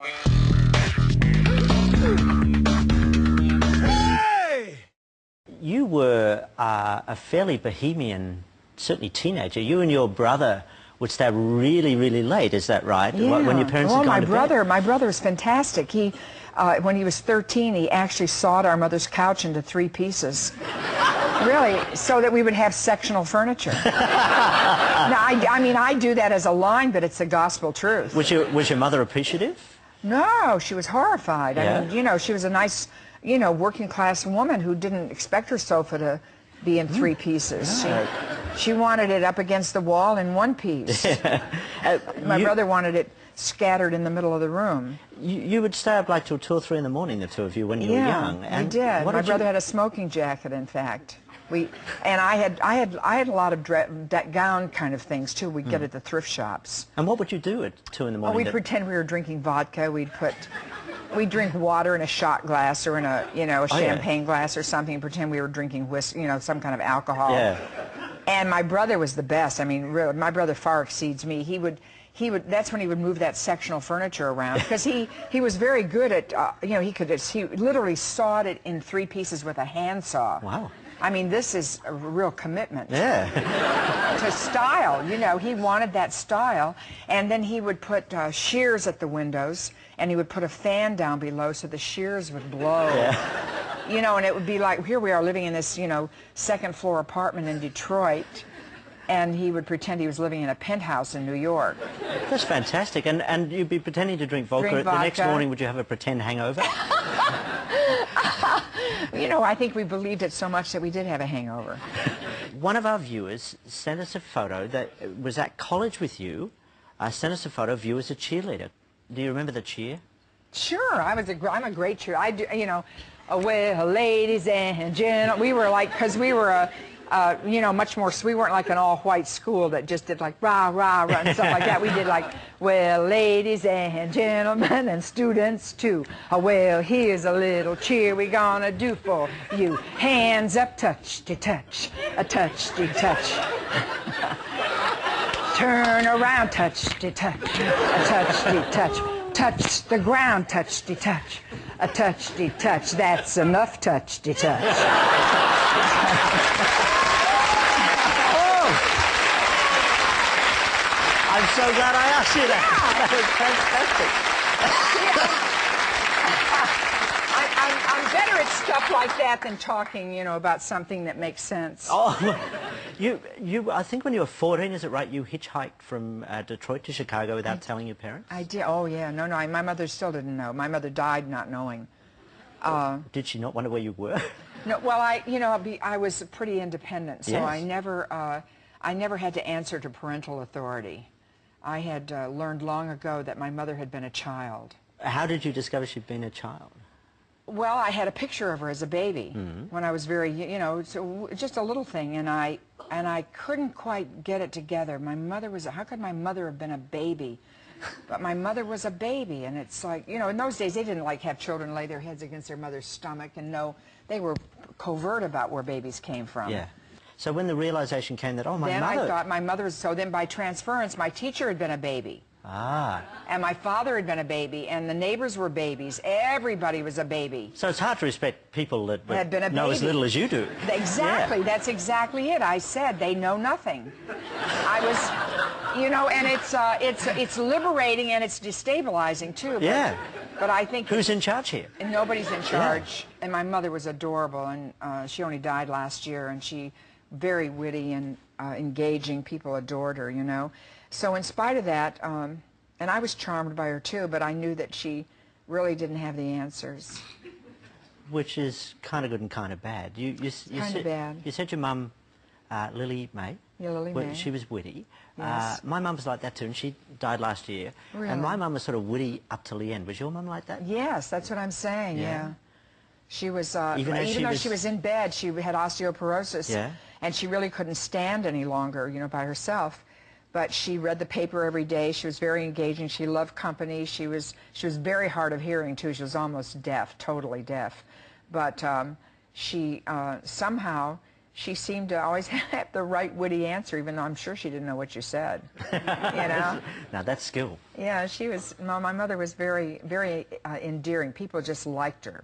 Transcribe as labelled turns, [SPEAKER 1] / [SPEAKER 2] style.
[SPEAKER 1] Hey!
[SPEAKER 2] You were a fairly bohemian, certainly teenager. You and your brother would stay up really, really late, is that right?
[SPEAKER 3] Yeah.
[SPEAKER 2] When your parents had gone to bed?
[SPEAKER 3] My brother was fantastic. He, when he was 13, he actually sawed our mother's couch into 3 pieces. Really, so that we would have sectional furniture. Now, I mean, I do that as a line, but it's the gospel truth.
[SPEAKER 2] Was your mother appreciative?
[SPEAKER 3] No, she was horrified.
[SPEAKER 2] Yeah?
[SPEAKER 3] I mean, you know, she was a nice, you know, working class woman who didn't expect her sofa to be in 3 pieces.
[SPEAKER 2] Yeah.
[SPEAKER 3] She wanted it up against the wall in 1 piece. My brother wanted it scattered in the middle of the room.
[SPEAKER 2] You would stay up like till 2 or 3 in the morning, the two of you, when you were young.
[SPEAKER 3] And we did. My brother had a smoking jacket, in fact. And I had a lot of gown kind of things too. We'd get at the thrift shops.
[SPEAKER 2] And what would you do at 2 in the morning?
[SPEAKER 3] Oh, we'd pretend we were drinking vodka. We'd drink water in a shot glass or in a a champagne glass or something, and pretend we were drinking whiskey, some kind of alcohol.
[SPEAKER 2] Yeah.
[SPEAKER 3] And my brother was the best. I mean, really, my brother far exceeds me. He would. That's when he would move that sectional furniture around, because he was very good at he literally sawed it in 3 pieces with a handsaw.
[SPEAKER 2] Wow.
[SPEAKER 3] I mean, this is a real commitment.
[SPEAKER 2] Yeah.
[SPEAKER 3] To style, he wanted that style, and then he would put shears at the windows, and he would put a fan down below so the shears would blow.
[SPEAKER 2] Yeah.
[SPEAKER 3] And it would be like, here we are living in this, 2nd floor apartment in Detroit, and he would pretend he was living in a penthouse in New York.
[SPEAKER 2] That's fantastic. And you'd be pretending to drink vodka. The next morning, would you have a pretend hangover?
[SPEAKER 3] I think we believed it so much that we did have a hangover.
[SPEAKER 2] One of our viewers sent us a photo that was at college with you. Sent us a photo of you as a cheerleader. Do you remember the cheer?
[SPEAKER 3] Sure, I'm a great cheer. I do, well, ladies and gentlemen, we were like, because we were much more, we weren't like an all-white school that just did like rah, rah, rah, and stuff like that. We did like, well, ladies and gentlemen and students too. Well, here's a little cheer we gonna do for you. Hands up, touch-de-touch, a touch-de-touch. Turn around, touch-de-touch, a touch-de-touch. Touch the ground, touch-de-touch, a touch-de-touch. That's enough, touch-de-touch.
[SPEAKER 2] I'm so glad I asked you that. That was fantastic.
[SPEAKER 3] I'm better at stuff like that than talking, about something that makes sense.
[SPEAKER 2] Oh, I think when you were 14, is it right, you hitchhiked from Detroit to Chicago without telling your parents?
[SPEAKER 3] I did. Oh, yeah. No, my mother still didn't know. My mother died not knowing.
[SPEAKER 2] Did she not wonder where you were?
[SPEAKER 3] No, well, I was pretty independent, so
[SPEAKER 2] yes.
[SPEAKER 3] I never had to answer to parental authority. I had learned long ago that my mother had been a child.
[SPEAKER 2] How did you discover she'd been a child?
[SPEAKER 3] Well, I had a picture of her as a baby when I was very, so just a little thing, and I couldn't quite get it together. My mother was, how could my mother have been a baby? But my mother was a baby, and it's like, in those days they didn't like have children lay their heads against their mother's stomach, and no, they were covert about where babies came from.
[SPEAKER 2] Yeah. So when the realization came that, oh, my mother...
[SPEAKER 3] Then I thought my mother was, so then by transference, my teacher had been a baby.
[SPEAKER 2] Ah.
[SPEAKER 3] And my father had been a baby, and the neighbors were babies. Everybody was a baby.
[SPEAKER 2] So it's hard to respect people that
[SPEAKER 3] had been a
[SPEAKER 2] know
[SPEAKER 3] baby.
[SPEAKER 2] as little as you do.
[SPEAKER 3] Exactly.
[SPEAKER 2] Yeah.
[SPEAKER 3] That's exactly it. I said they know nothing. I was, and it's liberating and it's destabilizing too.
[SPEAKER 2] Yeah.
[SPEAKER 3] But I think...
[SPEAKER 2] Who's in charge here?
[SPEAKER 3] And nobody's in charge. Yeah. And my mother was adorable, and she only died last year, and she... very witty and engaging. People adored her, So in spite of that, and I was charmed by her too, but I knew that she really didn't have the answers.
[SPEAKER 2] Which is kind of good and kind of bad.
[SPEAKER 3] Kind of bad.
[SPEAKER 2] You said your mum, Lily May.
[SPEAKER 3] Yeah, Lily May.
[SPEAKER 2] She was witty.
[SPEAKER 3] Yes.
[SPEAKER 2] My mum was like that too, and she died last year.
[SPEAKER 3] Really?
[SPEAKER 2] And my mum was sort of witty up till the end. Was your mum like that?
[SPEAKER 3] Yes, that's what I'm saying, yeah. She was, even though she was in bed, she had osteoporosis.
[SPEAKER 2] Yeah.
[SPEAKER 3] And she really couldn't stand any longer, by herself. But she read the paper every day. She was very engaging. She loved company. She was very hard of hearing, too. She was almost deaf, totally deaf. But she somehow, she seemed to always have the right witty answer, even though I'm sure she didn't know what you said. You know?
[SPEAKER 2] Now that's skill.
[SPEAKER 3] Yeah, she was. My mother was very, very endearing. People just liked her.